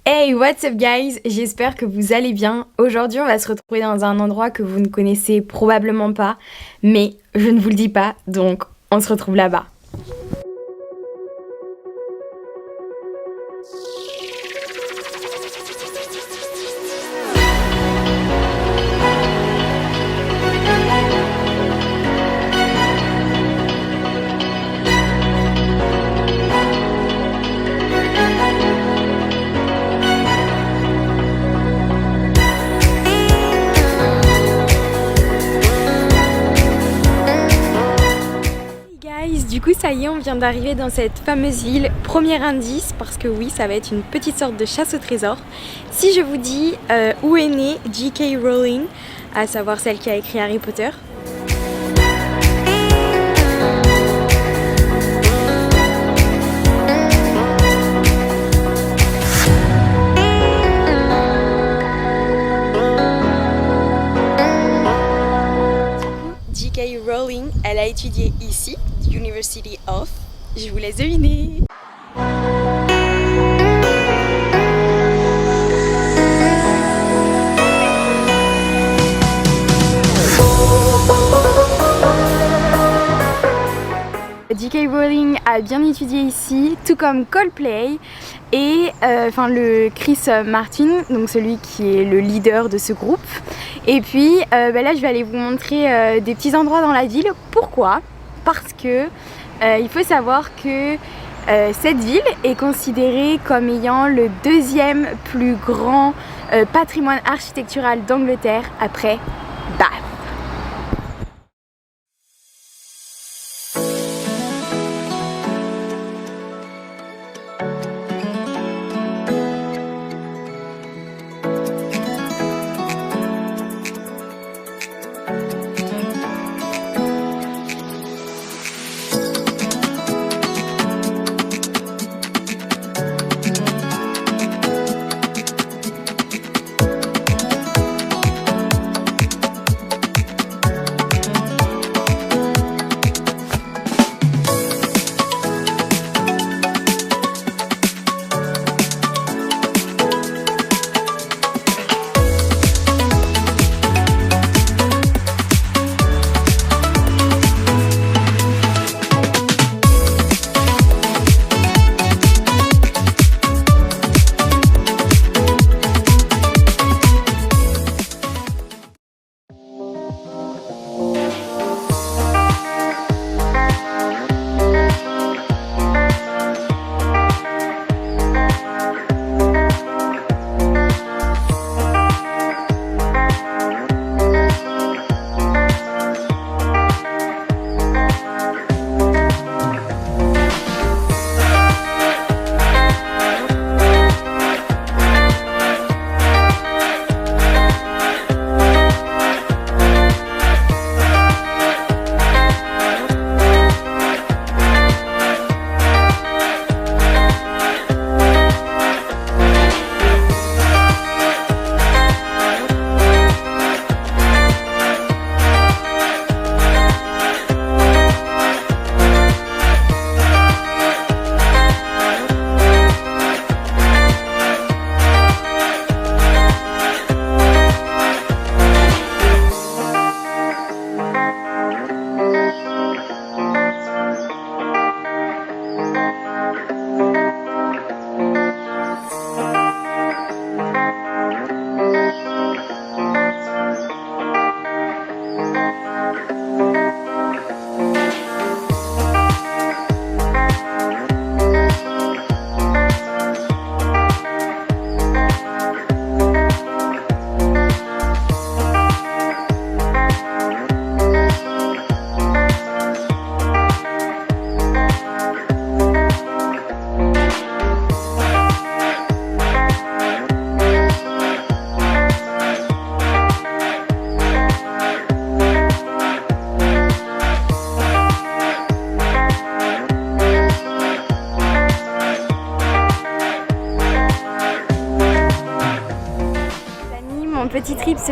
Hey, what's up guys? J'espère que vous allez bien. Aujourd'hui, on va se retrouver dans un endroit que vous ne connaissez probablement pas, mais je ne vous le dis pas, donc on se retrouve là-bas. Guys, du coup ça y est, on vient d'arriver dans cette fameuse ville. Premier indice, parce que oui, ça va être une petite sorte de chasse au trésor. Si je vous dis où est née J.K. Rowling, à savoir celle qui a écrit Harry Potter. J.K. Rowling, elle a étudié ici, University of. Je vous laisse deviner. J.K. Rowling a bien étudié ici, tout comme Coldplay et le Chris Martin, donc celui qui est le leader de ce groupe. Et puis là je vais aller vous montrer des petits endroits dans la ville. Pourquoi? Parce que il faut savoir que cette ville est considérée comme ayant le deuxième plus grand patrimoine architectural d'Angleterre après Bath.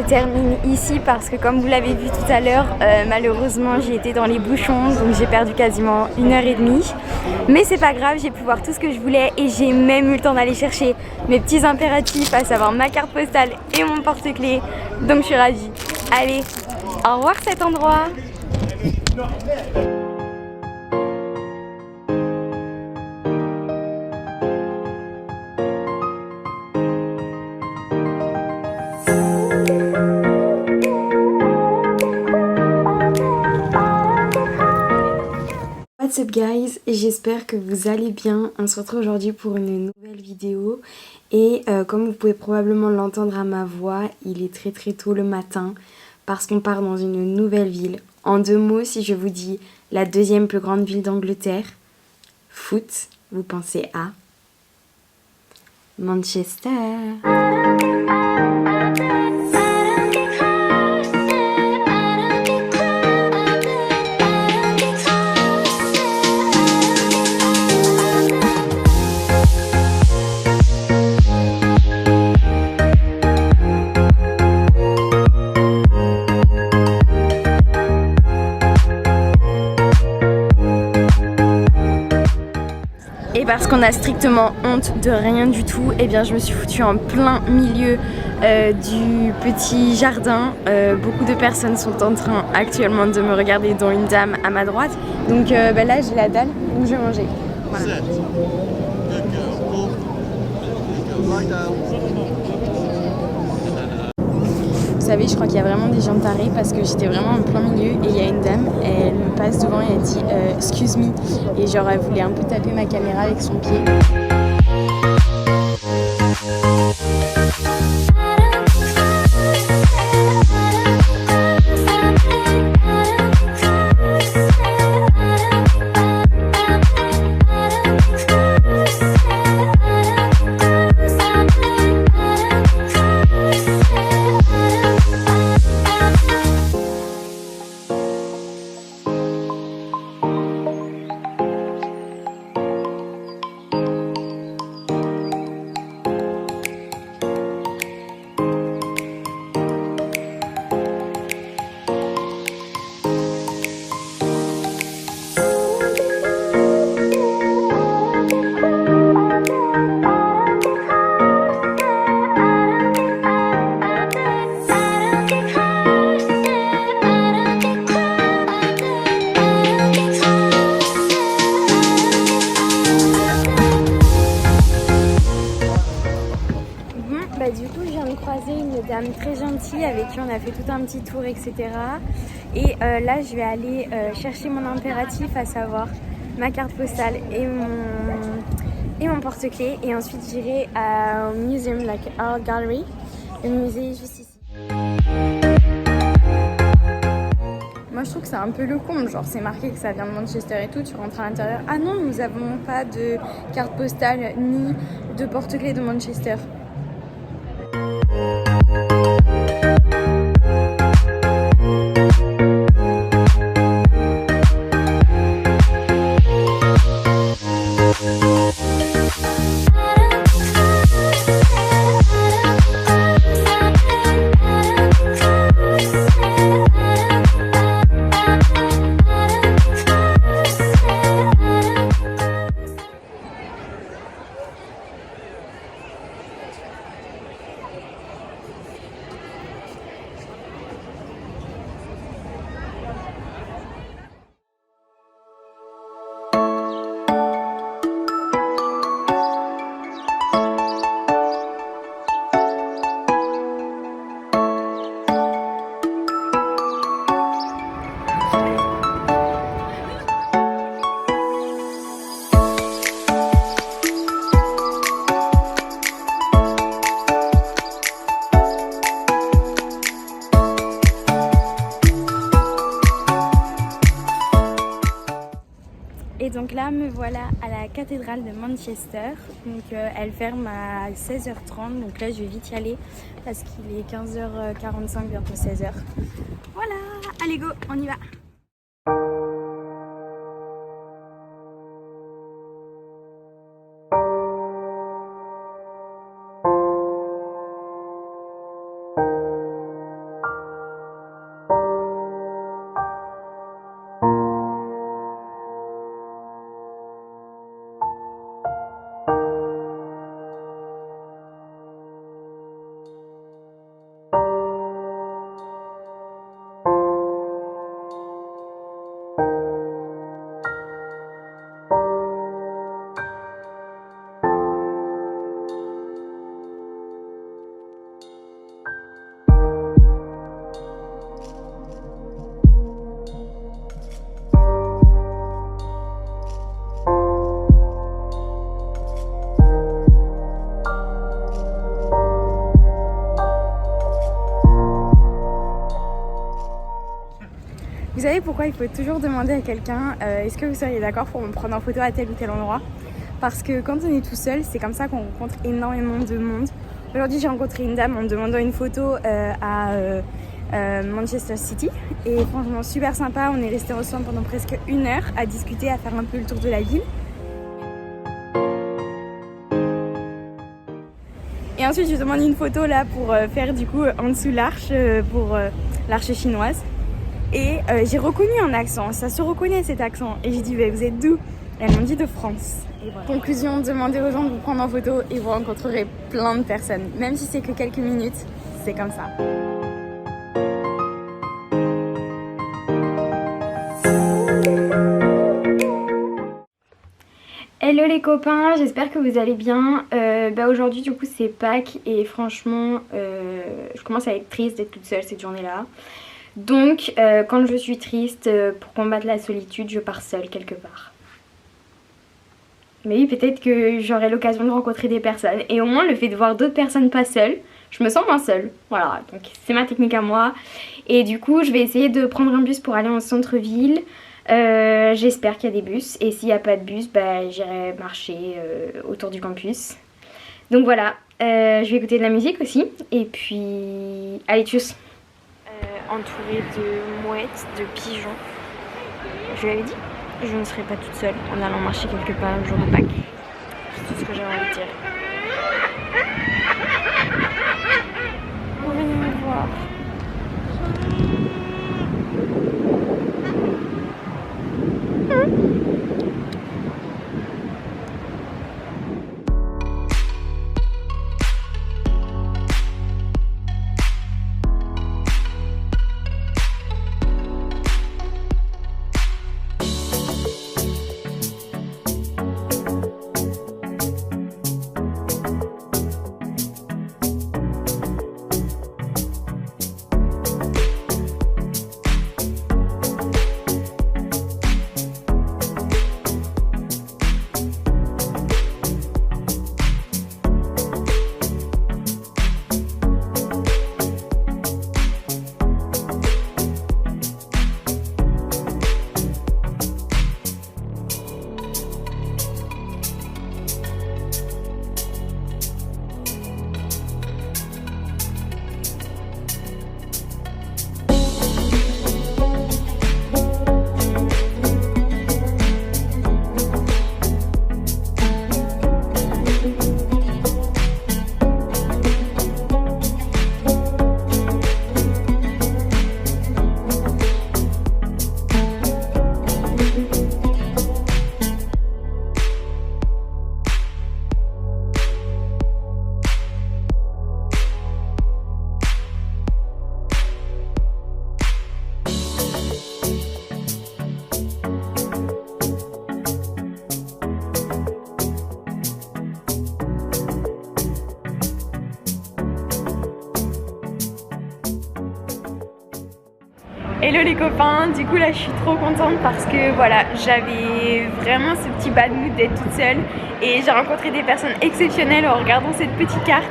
se termine ici parce que comme vous l'avez vu tout à l'heure, malheureusement j'ai été dans les bouchons, donc j'ai perdu quasiment 1h30. Mais c'est pas grave, j'ai pu voir tout ce que je voulais et j'ai même eu le temps d'aller chercher mes petits impératifs, à savoir ma carte postale et mon porte-clés. Donc je suis ravie. Allez, au revoir cet endroit. What's up guys, j'espère que vous allez bien. On se retrouve aujourd'hui pour une nouvelle vidéo et comme vous pouvez probablement l'entendre à ma voix, il est très tôt le matin parce qu'on part dans une nouvelle ville. En 2 mots, si je vous dis la 2e plus grande ville d'Angleterre, foot, vous pensez à Manchester. Et parce qu'on a strictement honte de rien du tout, et bien je me suis foutue en plein milieu du petit jardin. Beaucoup de personnes sont en train actuellement de me regarder, dont une dame à ma droite. Donc là j'ai la dalle, donc je vais manger. Voilà. Vous savez, je crois qu'il y a vraiment des gens tarés parce que j'étais vraiment en plein milieu et il y a une dame, elle me passe devant et elle dit excuse me, et genre elle voulait un peu taper ma caméra avec son pied. Du coup je viens de croiser une dame très gentille avec qui on a fait tout un petit tour, etc. Et là je vais aller chercher mon impératif, à savoir ma carte postale et mon porte-clés, et ensuite j'irai au museum, like Art Gallery, le musée juste ici. Moi je trouve que c'est un peu le comble, genre c'est marqué que ça vient de Manchester et tout, tu rentres à l'intérieur, ah non nous avons pas de carte postale ni de porte-clés de Manchester. Et donc là, me voilà à la cathédrale de Manchester. Donc elle ferme à 16h30. Donc là, je vais vite y aller parce qu'il est 15h45, bientôt 16h. Voilà, allez go, on y va. Vous savez pourquoi il faut toujours demander à quelqu'un est-ce que vous seriez d'accord pour me prendre en photo à tel ou tel endroit? Parce que quand on est tout seul, c'est comme ça qu'on rencontre énormément de monde. Aujourd'hui, j'ai rencontré une dame en me demandant une photo à Manchester City. Et franchement, super sympa. On est resté ensemble pendant presque 1 heure à discuter, à faire un peu le tour de la ville. Et ensuite, je lui demande une photo là pour faire du coup en dessous l'arche, pour l'arche chinoise. Et j'ai reconnu un accent, ça se reconnaît cet accent. Et j'ai dit, bah, vous êtes d'où? Elles m'ont dit de France. Et voilà. Conclusion, demandez aux gens de vous prendre en photo et vous rencontrerez plein de personnes. Même si c'est que quelques minutes, c'est comme ça. Hello les copains, j'espère que vous allez bien. Aujourd'hui du coup c'est Pâques et franchement je commence à être triste d'être toute seule cette journée-là. Donc quand je suis triste, pour combattre la solitude, je pars seule quelque part. Mais oui, peut-être que j'aurai l'occasion de rencontrer des personnes. Et au moins le fait de voir d'autres personnes pas seules, je me sens moins seule. Voilà, donc c'est ma technique à moi. Et du coup je vais essayer de prendre un bus pour aller en centre-ville. J'espère qu'il y a des bus. Et s'il n'y a pas de bus, j'irai marcher autour du campus. Donc voilà, je vais écouter de la musique aussi. Et puis, allez, tchuss. Entourée de mouettes, de pigeons. Je l'avais dit, je ne serai pas toute seule en allant marcher quelque part le jour de Pâques. C'est tout ce que j'avais envie de dire. Vous venez me voir. Hello les copains, du coup là je suis trop contente parce que voilà, j'avais vraiment ce petit bad mood d'être toute seule et j'ai rencontré des personnes exceptionnelles en regardant cette petite carte.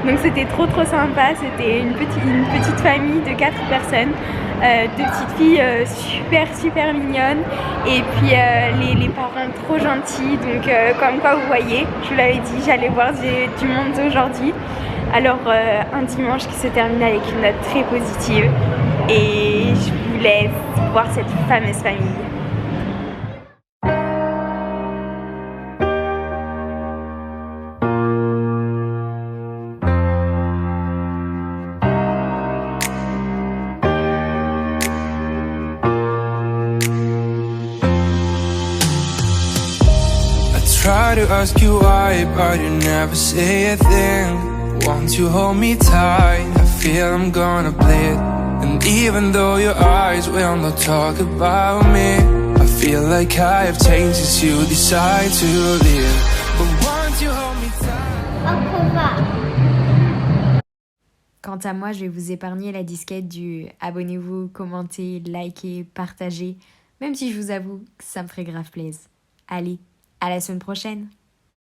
Donc c'était trop sympa, c'était une petite famille de 4 personnes, 2 petites filles super mignonnes et puis les parents trop gentils. Donc comme quoi vous voyez, je vous l'avais dit, j'allais voir du monde aujourd'hui. Alors un dimanche qui se termine avec une note très positive et je vous laisse voir cette fameuse famille. Try to ask you why, but you never say a thing. Won't you hold me tight? I feel I'm gonna bleed. And even though your eyes will not talk about me, I feel like I have changed since you decide to leave. But won't you hold me tight? Quant à moi, je vais vous épargner la disquette du abonnez-vous, commentez, likez, partagez, même si je vous avoue que ça me ferait grave plaisir. Allez, à la semaine prochaine!